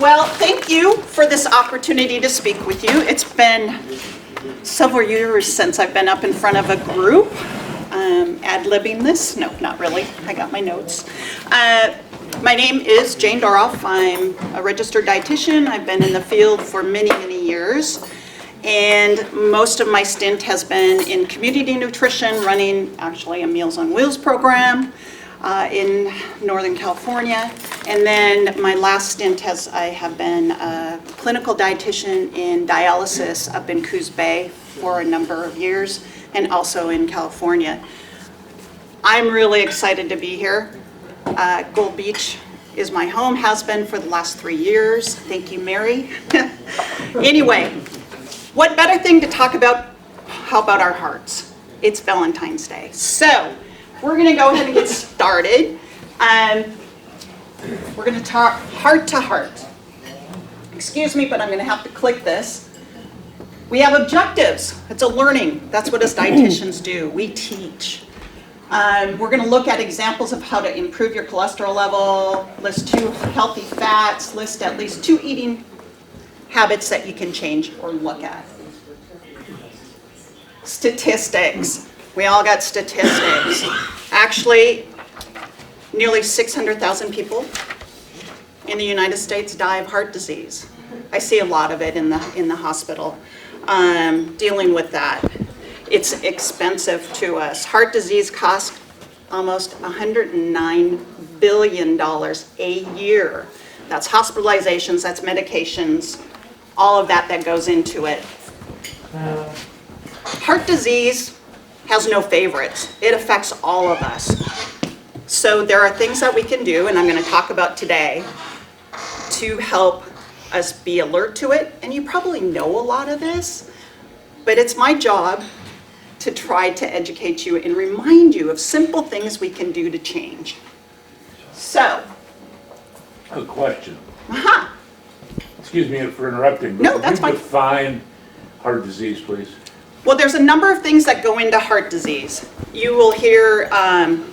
Well, thank you for this opportunity to speak with you. It's been several years since I've been up in front of a group, ad-libbing this. No, not really. I got my notes. My name is Jane Doroff. I'm a registered dietitian. I've been in the field for many, many years. And most of my stint has been in community nutrition, running actually a Meals on Wheels program in Northern California. And then my last stint I have been a clinical dietitian in dialysis up in Coos Bay for a number of years, and also in California. I'm really excited to be here. Gold Beach is my home, has been for the last 3 years. Thank you, Mary. Anyway, what better thing to talk about? How about our hearts? It's Valentine's Day. So we're going to go ahead and get started. We're going to talk heart to heart. Excuse me, but I'm going to have to click this. We have objectives. It's a learning. That's what us dietitians do. We teach. We're going to look at examples of how to improve your cholesterol level, list 2 healthy fats, list at least 2 eating habits that you can change or look at. Statistics. We all got statistics. Actually, nearly 600,000 people in the United States die of heart disease. I see a lot of it in the hospital dealing with that. It's expensive to us. Heart disease costs almost $109 billion a year. That's hospitalizations, that's medications, all of that goes into it. Heart disease has no favorites. It affects all of us. So there are things that we can do, and I'm going to talk about today, to help us be alert to it. And you probably know a lot of this, but it's my job to try to educate you and remind you of simple things we can do to change. So. A question. Uh-huh. Excuse me for interrupting, but no, that's fine. Define heart disease, please. Well, there's a number of things that go into heart disease. You will hear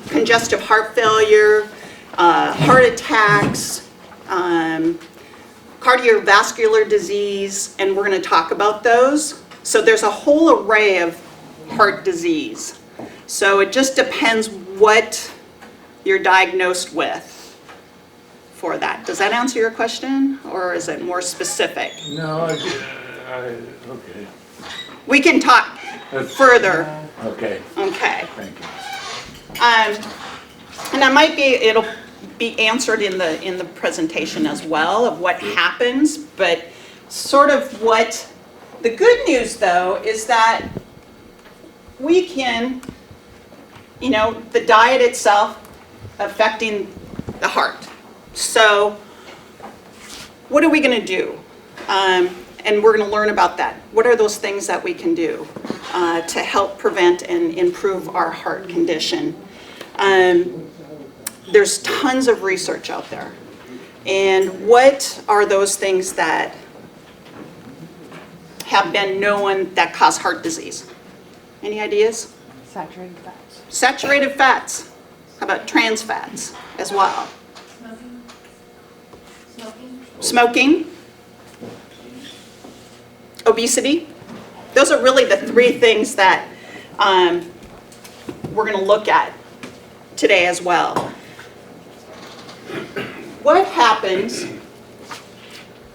congestive heart failure, heart attacks, cardiovascular disease, and we're going to talk about those. So there's a whole array of heart disease. So it just depends what you're diagnosed with for that. Does that answer your question, or is it more specific? No, okay. We can talk further. Okay. Okay. Thank you. And it'll be answered in the presentation as well of what happens, but sort of what the good news though is that we can, the diet itself affecting the heart. So what are we going to do? And we're going to learn about that. What are those things that we can do to help prevent and improve our heart condition? There's tons of research out there. And what are those things that have been known that cause heart disease? Any ideas? Saturated fats. Saturated fats. How about trans fats as well? Smoking. Obesity. Those are really the 3 things that we're going to look at today as well. What happens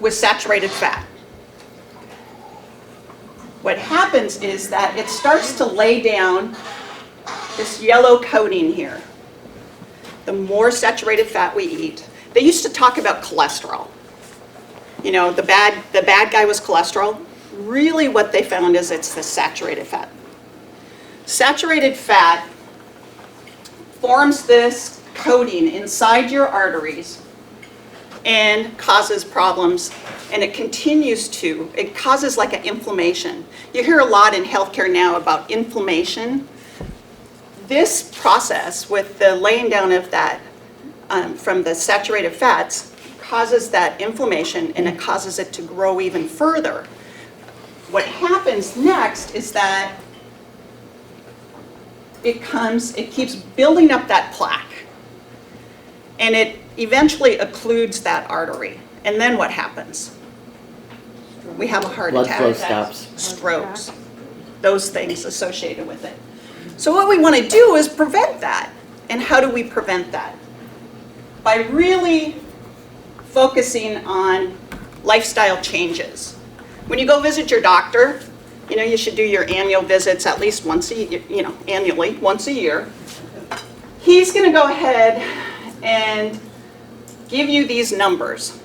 with saturated fat? What happens is that it starts to lay down this yellow coating here. The more saturated fat we eat. They used to talk about cholesterol. The bad guy was cholesterol. Really what they found is it's the saturated fat. Saturated fat forms this coating inside your arteries and causes problems, and it causes like an inflammation. You hear a lot in healthcare now about inflammation. This process with the laying down of that from the saturated fats causes that inflammation, and it causes it to grow even further. What happens next is that it keeps building up that plaque, and it eventually occludes that artery, And then what happens? We have a heart Blood attack. flow stops. Strokes, those things associated with it. So what we want to do is prevent that. And how do we prevent that? By really focusing on lifestyle changes. When you go visit your doctor, you should do your annual visits at least once a year, annually, once a year. He's going to go ahead and give you these numbers.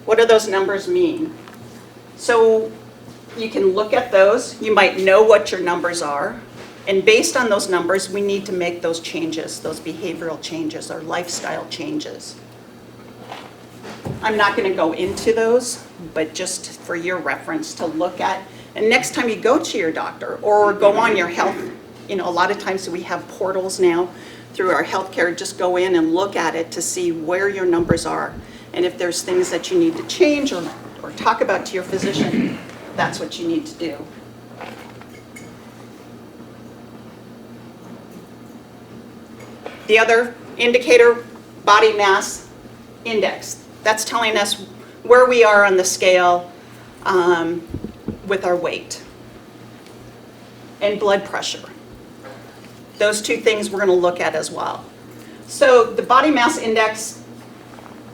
What do those numbers mean? So you can look at those. You might know what your numbers are. And based on those numbers, we need to make those changes, those behavioral changes or lifestyle changes. I'm not going to go into those, but just for your reference to look at. And next time you go to your doctor or go on your health, a lot of times we have portals now through our healthcare, just go in and look at it to see where your numbers are. And if there's things that you need to change or talk about to your physician, that's what you need to do. The other indicator, body mass index. That's telling us where we are on the scale with our weight. And blood pressure. Those two things we're going to look at as well. So the body mass index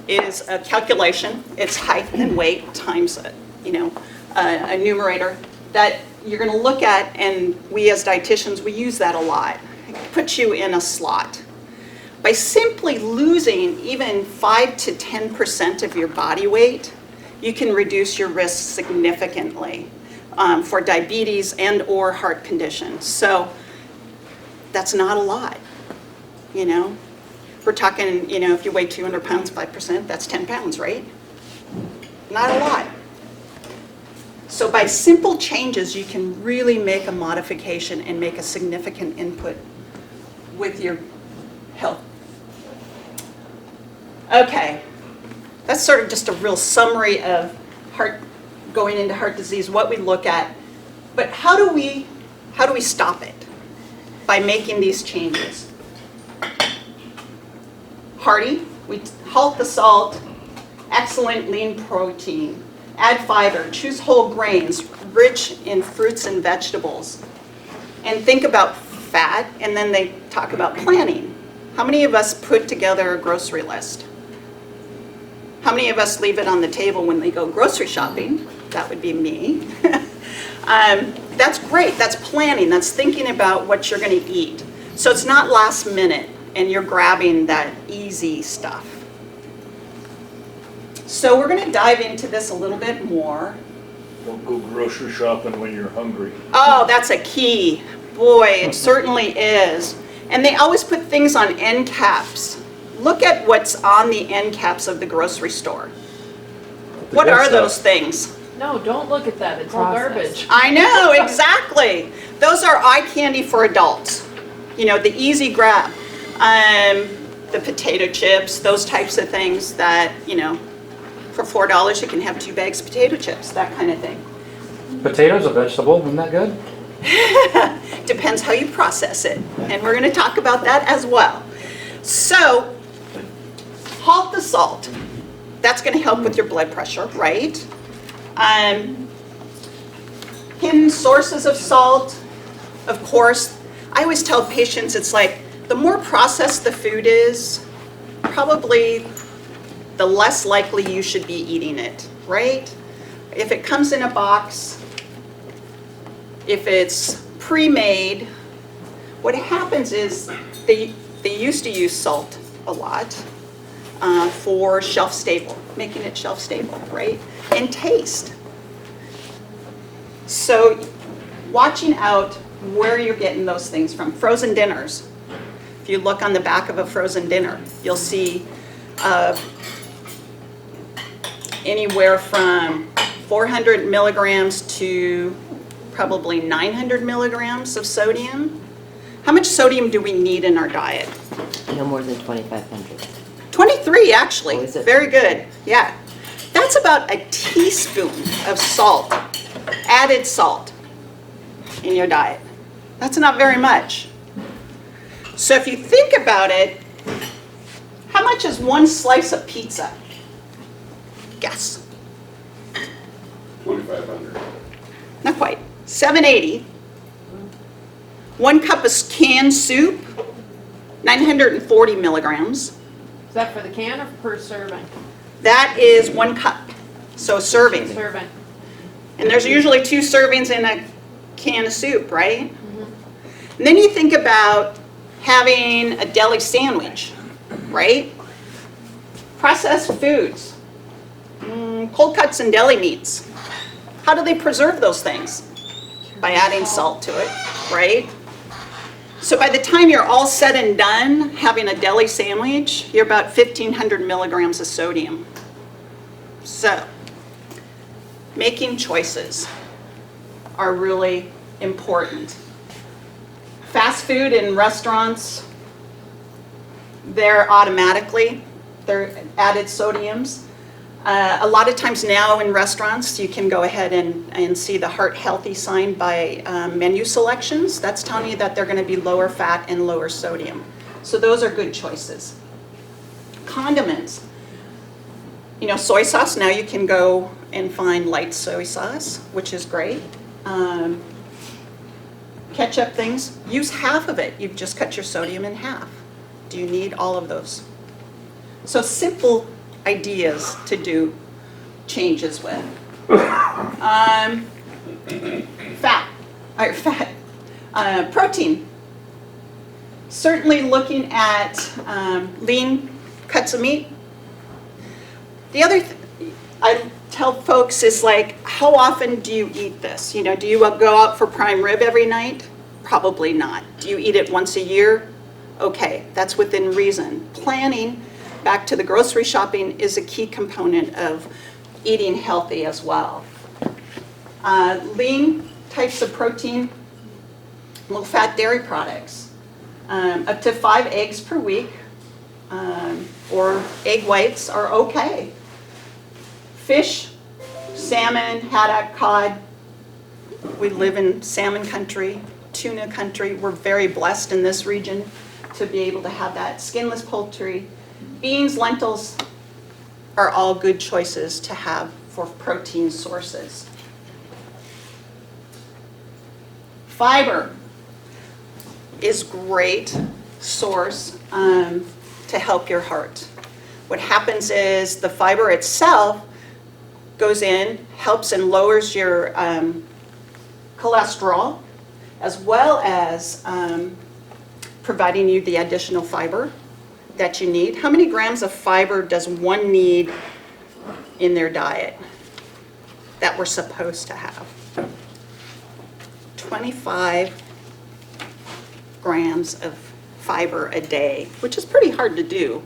is a calculation. It's height and weight times a numerator that you're going to look at, and we as dietitians, we use that a lot. It puts you in a slot. By simply losing even 5 to 10% of your body weight, you can reduce your risk significantly for diabetes and or heart conditions. So that's not a lot, We're talking, if you weigh 200 pounds, 5%, that's 10 pounds, right? Not a lot. So by simple changes, you can really make a modification and make a significant input with your health. Okay, that's sort of just a real summary of going into heart disease, what we look at. But how do we stop it? By making these changes. Hearty, we halt the salt, excellent lean protein, add fiber, choose whole grains, rich in fruits and vegetables. And think about fat, and then they talk about planning. How many of us put together a grocery list? How many of us leave it on the table when they go grocery shopping? That would be me. That's great. That's planning. That's thinking about what you're going to eat. So it's not last minute and you're grabbing that easy stuff. So we're going to dive into this a little bit more. Don't go grocery shopping when you're hungry. Oh, that's a key. Boy, it certainly is. And they always put things on end caps. Look at what's on the end caps of the grocery store. What are those things? No, don't look at that. It's all garbage. I know, exactly. Those are eye candy for adults. The easy grab. The potato chips, those types of things that, for $4 you can have 2 bags of potato chips, that kind of thing. Potatoes a vegetable, isn't that good? Depends how you process it. And we're going to talk about that as well. So, halt the salt. That's going to help with your blood pressure, right? Hidden sources of salt, of course. I always tell patients it's like the more processed the food is, probably the less likely you should be eating it, right? If it comes in a box, if it's pre-made, what happens is they used to use salt a lot for shelf stable, making it shelf stable, right? And taste. So watching out where you're getting those things from. Frozen dinners. If you look on the back of a frozen dinner, you'll see anywhere from 400 milligrams to probably 900 milligrams of sodium. How much sodium do we need in our diet? No more than 2,500. 23, actually. Oh, is it? Very good. Yeah. That's about a teaspoon of salt, added salt, in your diet. That's not very much. So if you think about it, how much is one slice of pizza? fats. 2,500. Not quite. 780. 1 cup of canned soup, 940 milligrams. Is that for the can or per serving? That is 1 cup, so serving. Serving. And there's usually 2 servings in a can of soup, right? And then you think about having a deli sandwich, right? Processed foods, cold cuts and deli meats. How do they preserve those things? By adding salt to it, right? So by the time you're all said and done having a deli sandwich, you're about 1,500 milligrams of sodium. So, making choices are really important. Fast food in restaurants, they're added sodiums. A lot of times now in restaurants, you can go ahead and see the heart healthy sign by menu selections. That's telling you that they're going to be lower fat and lower sodium. So those are good choices. Condiments. You know, soy sauce, now you can go and find light soy sauce, which is great. Ketchup things, use half of it. You've just cut your sodium in half. Do you need all of those? So simple ideas to do changes with. Protein. Certainly looking at lean cuts of meat. The other I tell folks is like, how often do you eat this? You know, do you go out for prime rib every night? Probably not. Do you eat it once a year? Okay, that's within reason. Planning, back to the grocery shopping, is a key component of eating healthy as well. Lean types of protein, low-fat dairy products, up to 5 eggs per week, or egg whites are okay. Fish, salmon, haddock, cod. We live in salmon country, tuna country. We're very blessed in this region to be able to have that. Skinless poultry. Beans, lentils are all good choices to have for protein sources. Fiber is great source to help your heart. What happens is the fiber itself goes in, helps and lowers your cholesterol, as well as providing you the additional fiber that you need. How many grams of fiber does one need in their diet that we're supposed to have? 25 grams of fiber a day, which is pretty hard to do.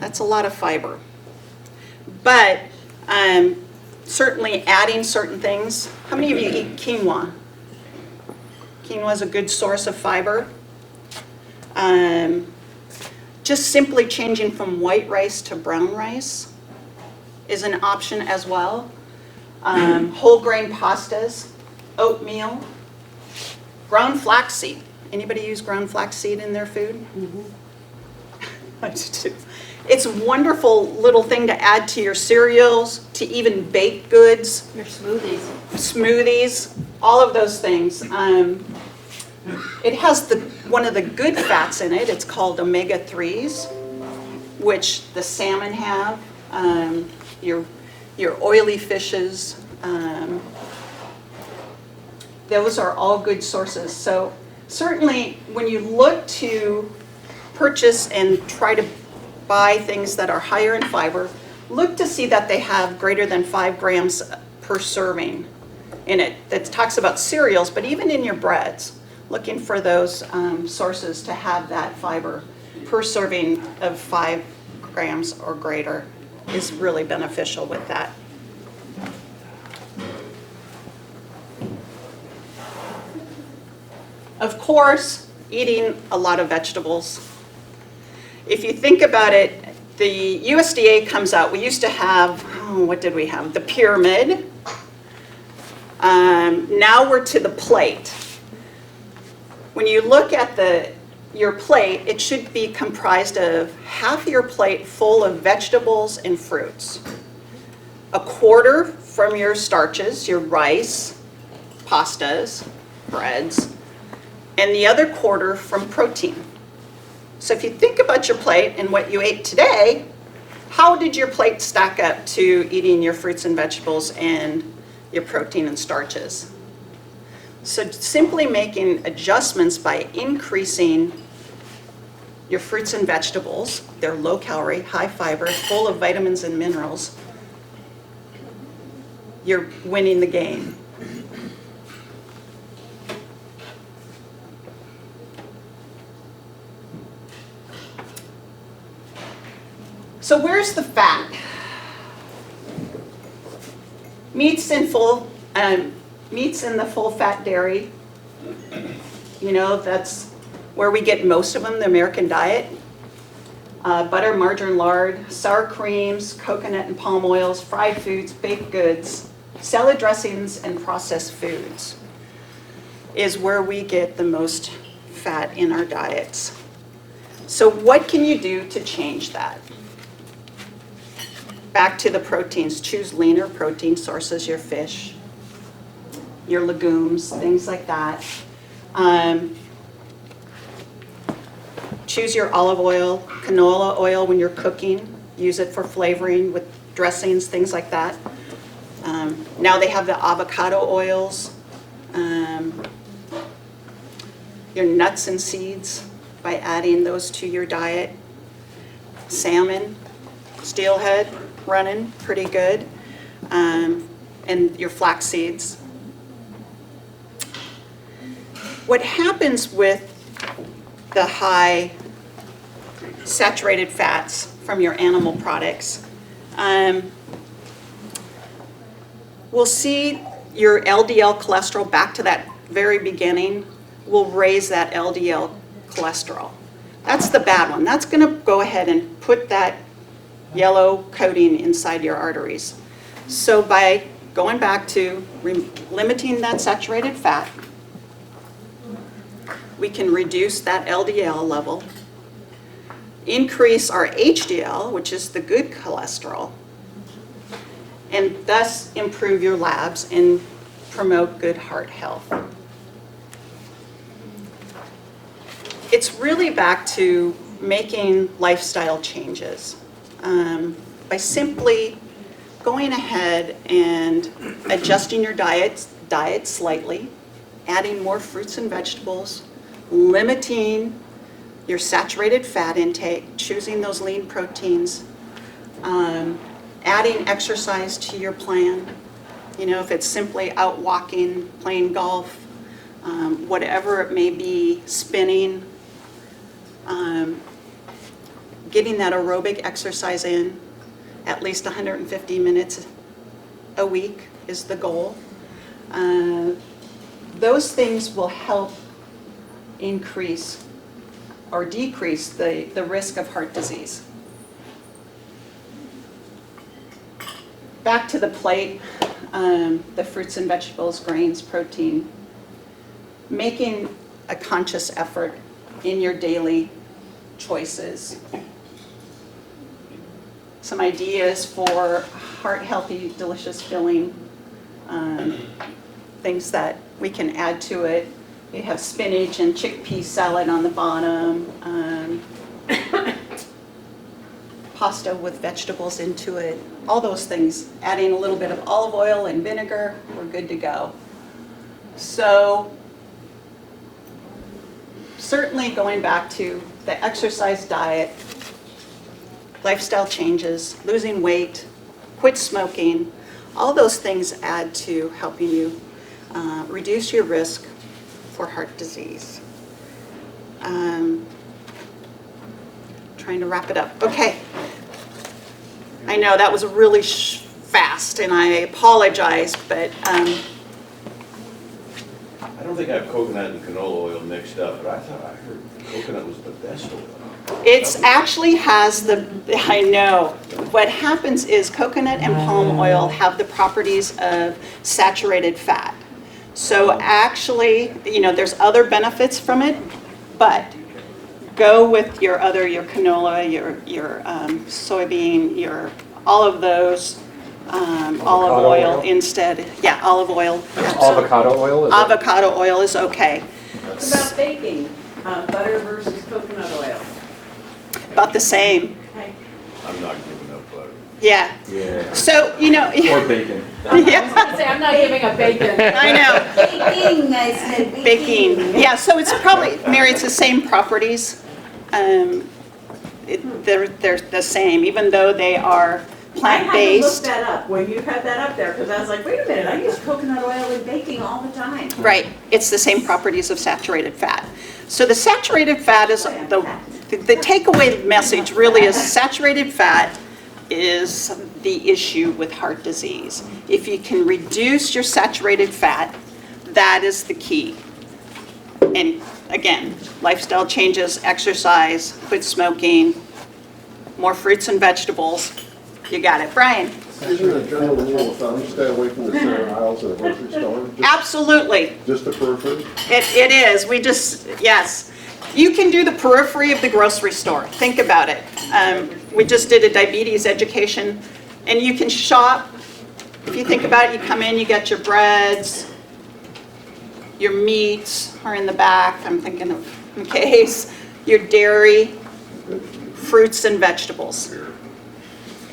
That's a lot of fiber. But certainly adding certain things. How many of you eat quinoa? Quinoa is a good source of fiber. Just simply changing from white rice to brown rice is an option as well. Whole grain pastas, oatmeal, ground flaxseed. Anybody use ground flaxseed in their food? Mm-hmm. I do. It's a wonderful little thing to add to your cereals, to even baked goods. Your Smoothies, all of those things. It has one of the good fats in it. It's called omega-3s, which the salmon have, your oily fishes. Those are all good sources. So certainly when you look to purchase and try to buy things that are higher in fiber, look to see that they have greater than 5 grams per serving in it. That talks about cereals, but even in your breads, looking for those sources to have that fiber per serving of 5 grams or greater is really beneficial with that. Of course, eating a lot of vegetables. If you think about it, the USDA comes out, we used to have, what did we have? The pyramid. Now we're to the plate. When you look at your plate, it should be comprised of half your plate full of vegetables and fruits. a quarter from your starches, your rice, pastas, breads, and the other quarter from protein. So if you think about your plate and what you ate today, how did your plate stack up to eating your fruits and vegetables and your protein and starches? So simply making adjustments by increasing your fruits and vegetables, they're low calorie, high fiber, full of vitamins and minerals, you're winning the game. So where's the fat? Meats in the full fat dairy, you know, that's where we get most of them, the American diet. Butter, margarine, lard, sour creams, coconut and palm oils, fried foods, baked goods, salad dressings, and processed foods is where we get the most fat in our diets. So what can you do to change that? Back to the proteins, choose leaner protein sources, your fish, your legumes, things like that. Choose your olive oil, canola oil when you're cooking. Use it for flavoring with dressings, things like that. Now they have the avocado oils. Your nuts and seeds by adding those to your diet. Salmon, steelhead, running pretty good. And your flax seeds. What happens with the high saturated fats from your animal products, we'll see your LDL cholesterol, back to that very beginning, will raise that LDL cholesterol. That's the bad one. That's going to go ahead and put that yellow coating inside your arteries. So by going back to limiting that saturated fat, we can reduce that LDL level, increase our HDL, which is the good cholesterol, and thus improve your labs and promote good heart health. It's really back to making lifestyle changes. By simply going ahead and adjusting your diet slightly, adding more fruits and vegetables, limiting your saturated fat intake, choosing those lean proteins, adding exercise to your plan. You know, if it's simply out walking, playing golf, whatever it may be, spinning, getting that aerobic exercise in, at least 150 minutes a week is the goal. Those things will help increase or decrease the risk of heart disease. Back to the plate, the fruits and vegetables, grains, protein. Making a conscious effort in your daily choices. Some ideas for heart-healthy, delicious filling, things that we can add to it. We have spinach and chickpea salad on the bottom, pasta with vegetables into it, all those things. Adding a little bit of olive oil and vinegar, we're good to go. So certainly going back to the exercise diet, lifestyle changes, losing weight, quit smoking, all those things add to helping you reduce your risk for heart disease. Trying to wrap it up. Okay. I know that was really fast, and I apologize, but I don't think I have coconut and canola oil mixed up, but I thought I heard coconut was the best oil. it's actually has the, I know. What happens is coconut and palm oil have the properties of saturated fat. So actually, you know, there's other benefits from it, but go with your other, your canola, your soybean, all of those. olive Avocado oil oil? instead. Yeah, olive oil. Avocado oil, is it? Avocado oil is okay. What about baking? Butter versus coconut oil? About the same. Okay. I'm not giving up butter. Yeah. Yeah. So, you know, Or bacon. I was yeah, gonna say, I'm not giving a bacon. I know. Baking, I said Baking, yeah, so it's probably, Mary, it's the same properties. They're the same, even though they are I had to look plant-based. that up when you had that up there, because I was like, wait a minute, I use coconut oil in baking all the time. Right, it's the same properties of saturated fat. So the saturated fat is, the takeaway message really is saturated fat is the issue with heart disease. If you can reduce your saturated fat, that is the key. And again, lifestyle changes, exercise, quit smoking, more fruits and vegetables. You got it. Brian? Isn't it a general rule of thumb, stay away from the center aisles in a grocery store? Absolutely. Just the periphery? It is. We just, yes. You can do the periphery of the grocery store. Think about it. We just did a diabetes education, and you can shop. If you think about it, you come in, you get your breads, your meats are in the back. I'm thinking of, in case, your dairy, fruits and vegetables.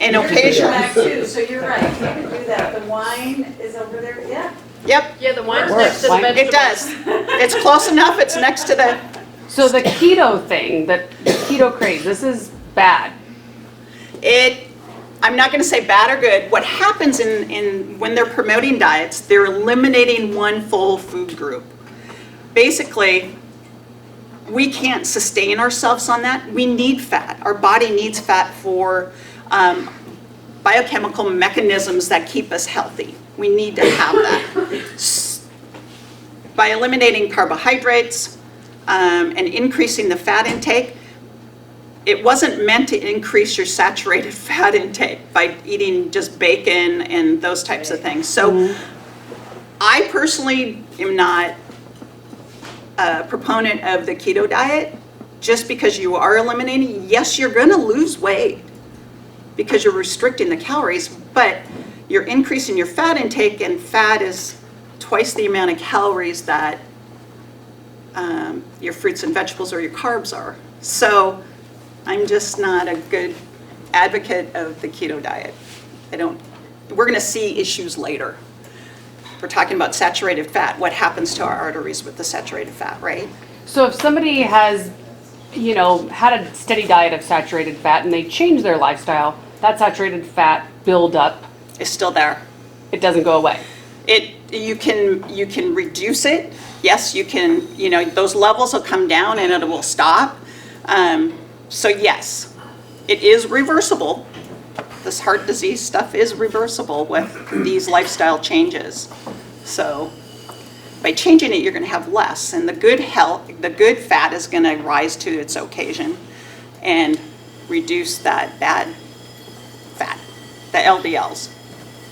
And occasionally, Back too, so you're right, you can do that. The wine is over there, yeah. yep, Yeah, the wine's Works. next to the Wine- vegetables. it does. It's close enough. It's next to the, So the keto thing, the keto craze, this is bad. I'm not going to say bad or good. What happens when they're promoting diets, they're eliminating one full food group. Basically, we can't sustain ourselves on that. We need fat. Our body needs fat for biochemical mechanisms that keep us healthy. We need to have that. By eliminating carbohydrates and increasing the fat intake, it wasn't meant to increase your saturated fat intake by eating just bacon and those types of things. So I personally am not a proponent of the keto diet just because you are eliminating. Yes, you're going to lose weight because you're restricting the calories, but you're increasing your fat intake, and fat is twice the amount of calories that your fruits and vegetables or your carbs are. So I'm just not a good advocate of the keto diet. We're going to see issues later. We're talking about saturated fat. What happens to our arteries with the saturated fat, right? So if somebody has, had a steady diet of saturated fat and they change their lifestyle, that saturated fat buildup, It's still there. it doesn't go away. You can reduce it. Yes, you can, those levels will come down and it will stop. So yes, it is reversible. This heart disease stuff is reversible with these lifestyle changes. So by changing it, you're going to have less, and the good fat is going to rise to its occasion and reduce that bad fat, the LDLs.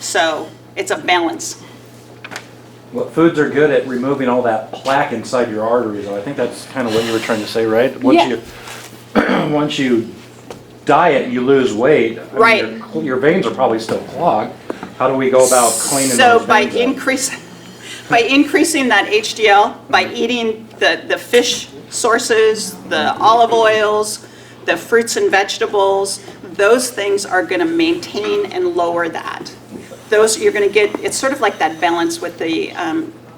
So it's a balance. Well, foods are good at removing all that plaque inside your arteries. I think that's kind of what you were trying to say, right? Once you diet, you lose weight. I mean, Right. Your veins are probably still clogged. How do we go about cleaning So those by veins up? increasing that HDL, by eating the fish sources, the olive oils, the fruits and vegetables, those things are going to maintain and lower that. Those you're going to get. It's sort of like that balance with the,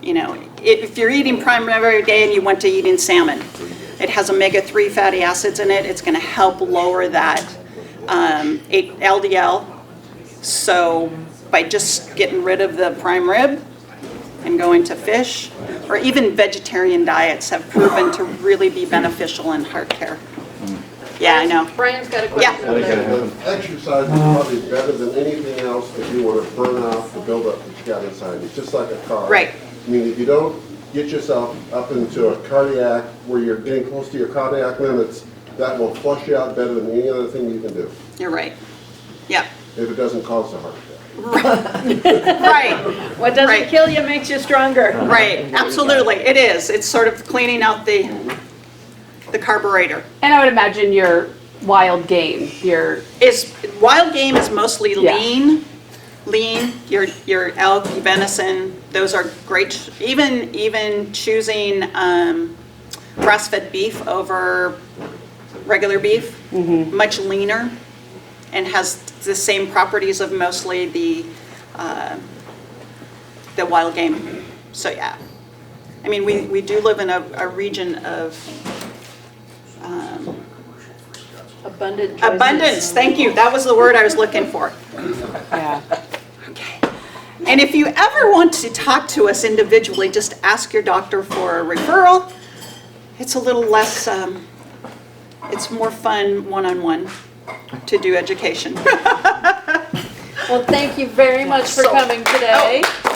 if you're eating prime rib every day and you went to eating salmon, it has omega-3 fatty acids in it. It's going to help lower that LDL. So by just getting rid of the prime rib and going to fish, or even vegetarian diets have proven to really be beneficial in heart care. Yeah, I know. Brian's got a question. Yeah. over there. Exercise is probably better than anything else that you want to burn off the buildup that you got inside. It's just like a car. Right. I mean, if you don't get yourself up into a cardiac, where you're getting close to your cardiac limits, that will flush you out better than any other thing you can do, You're right. Yeah. if it doesn't cause a heart attack. Right. What doesn't Right. kill you makes you stronger. Right. Absolutely. It is. It's sort of cleaning out the carburetor. And I would imagine your wild game, Wild game is mostly Yeah. lean, your elk, venison, those are great. Even choosing grass-fed beef over regular beef, much leaner, and has the same properties of mostly the wild game. So yeah, I mean, we do live in a region of Abundant. abundance. Thank you. That was the word I was looking for. Yeah. Okay. And if you ever want to talk to us individually, just ask your doctor for a referral. It's a little less, it's more fun one-on-one to do education. Well, thank you very much for So- coming today. Oh,